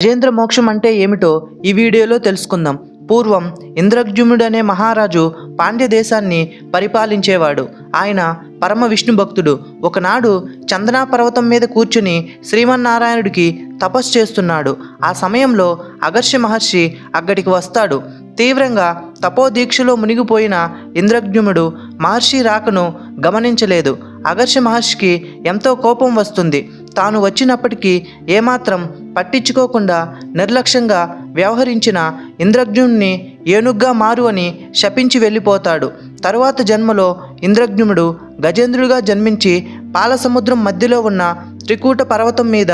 గజేంద్ర మోక్షం అంటే ఏమిటో ఈ వీడియోలో తెలుసుకుందాం. పూర్వం ఇంద్రద్యుమ్నుడు అనే మహారాజు పాండ్య దేశాన్ని పరిపాలించేవాడు. ఆయన పరమ విష్ణు భక్తుడు. ఒకనాడు చందనా పర్వతం మీద కూర్చుని శ్రీమన్నారాయణుడికి తపస్సు చేస్తున్నాడు. ఆ సమయంలో అగర్ష్య మహర్షి అక్కడికి వస్తాడు. తీవ్రంగా తపోదీక్షలో మునిగిపోయిన ఇంద్రద్యుమ్నుడు మహర్షి రాకను గమనించలేదు. అగర్ష్య మహర్షికి ఎంతో కోపం వస్తుంది. తాను వచ్చినప్పటికీ ఏమాత్రం పట్టించుకోకుండా నిర్లక్ష్యంగా వ్యవహరించిన ఇంద్రద్యుమ్నుని ఏనుగ్గా మారు అని శపించి వెళ్ళిపోతాడు. తరువాత జన్మలో ఇంద్రద్యుమ్నుడు గజేంద్రుడిగా జన్మించి పాలసముద్రం మధ్యలో ఉన్న త్రికూట పర్వతం మీద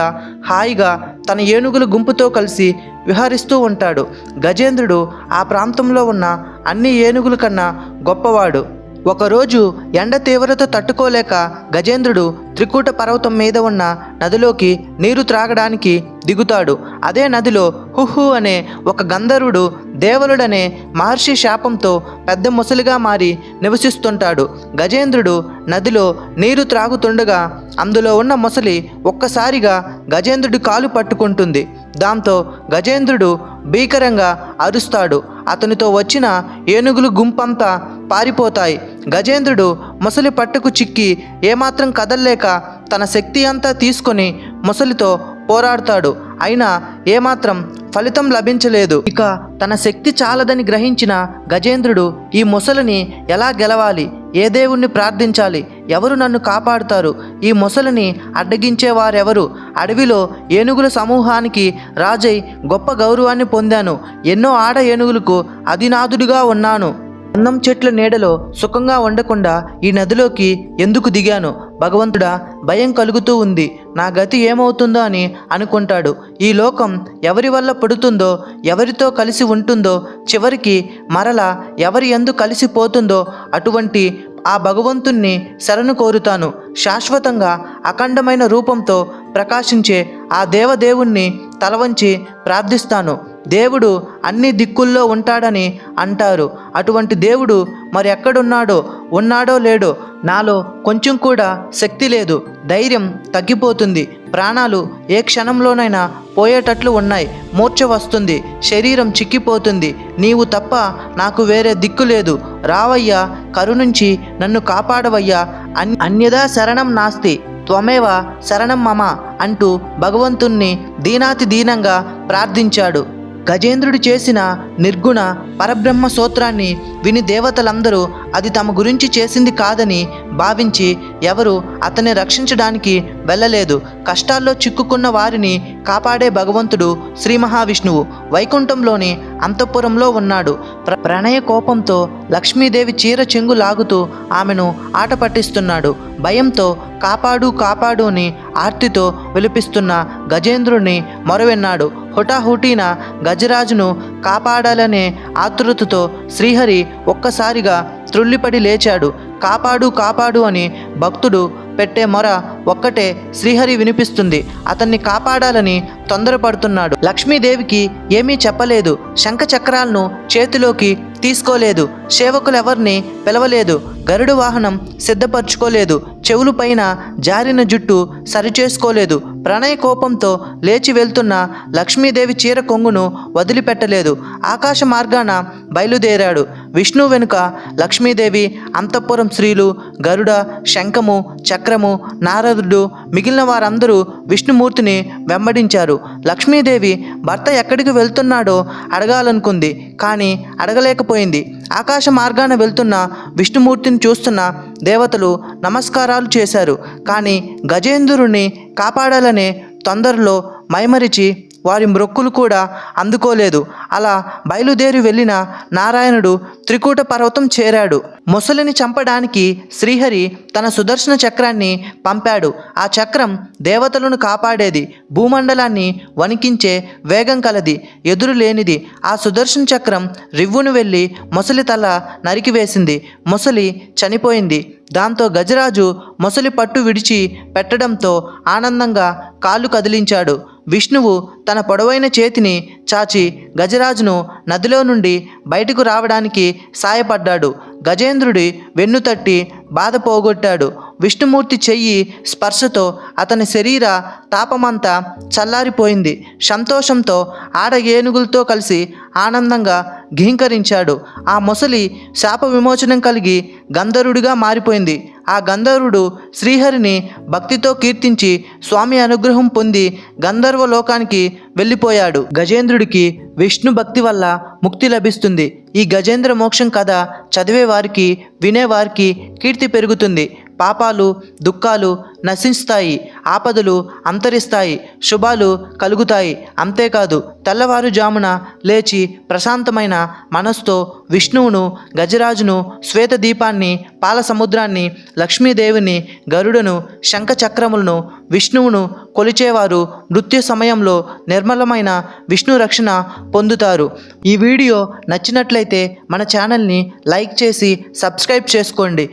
హాయిగా తన ఏనుగుల గుంపుతో కలిసి విహరిస్తూ ఉంటాడు. గజేంద్రుడు ఆ ప్రాంతంలో ఉన్న అన్ని ఏనుగుల కన్నా గొప్పవాడు. ఒకరోజు ఎండ తీవ్రత తట్టుకోలేక గజేంద్రుడు త్రికూట పర్వతం మీద ఉన్న నదిలోకి నీరు త్రాగడానికి దిగుతాడు. అదే నదిలో హుహు అనే ఒక గంధర్వుడు దేవలుడనే మహర్షి శాపంతో పెద్ద ముసలిగా మారి నివసిస్తుంటాడు. గజేంద్రుడు నదిలో నీరు త్రాగుతుండగా అందులో ఉన్న ముసలి ఒక్కసారిగా గజేంద్రుడి కాలు పట్టుకుంటుంది. దాంతో గజేంద్రుడు భీకరంగా అరుస్తాడు. అతనితో వచ్చిన ఏనుగులు గుంపంతా పారిపోతాయి. గజేంద్రుడు ముసలి పట్టుకు చిక్కి ఏమాత్రం కదల్లేక తన శక్తి అంతా తీసుకొని ముసలితో పోరాడతాడు. అయినా ఏమాత్రం ఫలితం లభించలేదు. ఇక తన శక్తి చాలదని గ్రహించిన గజేంద్రుడు ఈ ముసలిని ఎలా గెలవాలి, ఏ దేవుణ్ణి ప్రార్థించాలి, ఎవరు నన్ను కాపాడుతారు, ఈ ముసలిని అడ్డగించేవారెవరు, అడవిలో ఏనుగుల సమూహానికి రాజై గొప్ప గౌరవాన్ని పొందాను, ఎన్నో ఆడ ఏనుగులకు అధినాథుడిగా ఉన్నాను, అన్నం చెట్ల నీడలో సుఖంగా ఉండకుండా ఈ నదిలోకి ఎందుకు దిగాను, భగవంతుడా భయం కలుగుతూ ఉంది, నా గతి ఏమవుతుందో అని అనుకుంటాడు. ఈ లోకం ఎవరి వల్ల పుడుతుందో, ఎవరితో కలిసి ఉంటుందో, చివరికి మరలా ఎవరి యందు కలిసిపోతుందో అటువంటి ఆ భగవంతుణ్ణి శరణు కోరుతాను. శాశ్వతంగా అఖండమైన రూపంతో ప్రకాశించే ఆ దేవదేవుణ్ణి తలవంచి ప్రార్థిస్తాను. దేవుడు అన్ని దిక్కుల్లో ఉంటాడని అంటారు. అటువంటి దేవుడు మరి ఎక్కడున్నాడో, ఉన్నాడో లేడో, నాలో కొంచెం కూడా శక్తి లేదు, ధైర్యం తగ్గిపోతుంది, ప్రాణాలు ఏ క్షణంలోనైనా పోయేటట్లు ఉన్నాయి, మూర్ఛ వస్తుంది, శరీరం చిక్కిపోతుంది, నీవు తప్ప నాకు వేరే దిక్కు లేదు, రావయ్యా, కరుణించి నన్ను కాపాడవయ్యా, అన్యదా శరణం నాస్తి త్వమేవ శరణం మమ అంటూ భగవంతుణ్ణి దీనాతి దీనంగా ప్రార్థించాడు. గజేంద్రుడు చేసిన నిర్గుణ పరబ్రహ్మ స్తోత్రాన్ని విని దేవతలందరూ అది తమ గురించి చేసింది కాదని భావించి ఎవరు అతన్ని రక్షించడానికి వెళ్ళలేదు. కష్టాల్లో చిక్కుకున్న వారిని కాపాడే భగవంతుడు శ్రీ మహావిష్ణువు వైకుంఠంలోని అంతఃపురంలో ఉన్నాడు. ప్రణయ కోపంతో లక్ష్మీదేవి చీర చెంగు లాగుతూ ఆమెను ఆట పట్టిస్తున్నాడు. భయంతో కాపాడు కాపాడు అని ఆర్తితో విలిపిస్తున్న గజేంద్రుని మొరవిన్నాడు. హుటాహుటీన గజరాజును కాపాడాలనే ఆతృతతో శ్రీహరి ఒక్కసారిగా త్రుళ్ళిపడి లేచాడు. కాపాడు కాపాడు అని భక్తుడు పెట్టే మొర ఒక్కటే శ్రీహరి వినిపిస్తుంది. అతన్ని కాపాడాలని తొందరపడుతున్నాడు. లక్ష్మీదేవికి ఏమీ చెప్పలేదు. శంఖ చక్రాలను చేతిలోకి తీసుకోలేదు. సేవకులెవర్ని పిలవలేదు. గరుడు వాహనం సిద్ధపరచుకోలేదు. చెవులు పైన జారిన జుట్టు సరిచేసుకోలేదు. ప్రణయ కోపంతో లేచి వెళ్తున్న లక్ష్మీదేవి చీర కొంగును వదిలిపెట్టలేదు. ఆకాశ మార్గాన బయలుదేరాడు. విష్ణు వెనుక లక్ష్మీదేవి, అంతఃపురం స్త్రీలు, గరుడ, శంఖము, చక్రము, నారదుడు, మిగిలిన వారందరూ విష్ణుమూర్తిని వెంబడించారు. లక్ష్మీదేవి భర్త ఎక్కడికి వెళ్తున్నాడో అడగాలనుకుంది, కానీ అడగలేకపోయింది. ఆకాశ మార్గాన వెళ్తున్న విష్ణుమూర్తిని చూస్తున్న దేవతలు నమస్కారాలు చేశారు. కానీ గజేంద్రుని కాపాడాలనే తొందరలో మైమరిచి వారి మ్రొక్కులు కూడా అందుకోలేదు. అలా బయలుదేరి వెళ్ళిన నారాయణుడు త్రికూట పర్వతం చేరాడు. ముసలిని చంపడానికి శ్రీహరి తన సుదర్శన చక్రాన్ని పంపాడు. ఆ చక్రం దేవతలను కాపాడేది, భూమండలాన్ని వణికించే వేగం కలది, ఎదురు లేనిది. ఆ సుదర్శన చక్రం రివ్వును వెళ్ళి ముసలి తల నరికివేసింది. ముసలి చనిపోయింది. దాంతో గజరాజు ముసలి పట్టు విడిచి పెట్టడంతో ఆనందంగా కాళ్ళు కదిలించాడు. విష్ణువు తన పొడవైన చేతిని చాచి గజరాజును నదిలో నుండి బయటకు రావడానికి సాయపడ్డాడు. గజేంద్రుడి వెన్ను తట్టి బాధ పోగొట్టాడు. విష్ణుమూర్తి చెయ్యి స్పర్శతో అతని శరీర తాపమంతా చల్లారిపోయింది. సంతోషంతో ఆడ ఏనుగులతో కలిసి ఆనందంగా ఘీంకరించాడు. ఆ మొసలి శాప విమోచనం కలిగి గంధర్వుడిగా మారిపోయింది. ఆ గంధర్వుడు శ్రీహరిని భక్తితో కీర్తించి స్వామి అనుగ్రహం పొంది గంధర్వ లోకానికి వెళ్ళిపోయాడు. గజేంద్రుడికి విష్ణు భక్తి వల్ల ముక్తి లభిస్తుంది. ఈ గజేంద్ర మోక్షం కథ చదివేవారికి వినేవారికి కీర్తి పెరుగుతుంది. పాపాలు దుఃఖాలు నశిస్తాయి, ఆపదలు అంతరిస్తాయి, శుభాలు కలుగుతాయి. అంతేకాదు తెల్లవారుజామున లేచి ప్రశాంతమైన మనసుతో విష్ణువును, గజరాజును, శ్వేత దీపాన్ని, పాల సముద్రాన్ని, లక్ష్మీదేవిని, గరుడను, శంఖచక్రములను, విష్ణువును కొలిచేవారు మృత్యు సమయంలో నిర్మలమైన విష్ణు రక్షణ పొందుతారు. ఈ వీడియో నచ్చినట్లయితే మన ఛానల్ని లైక్ చేసి సబ్స్క్రైబ్ చేసుకోండి.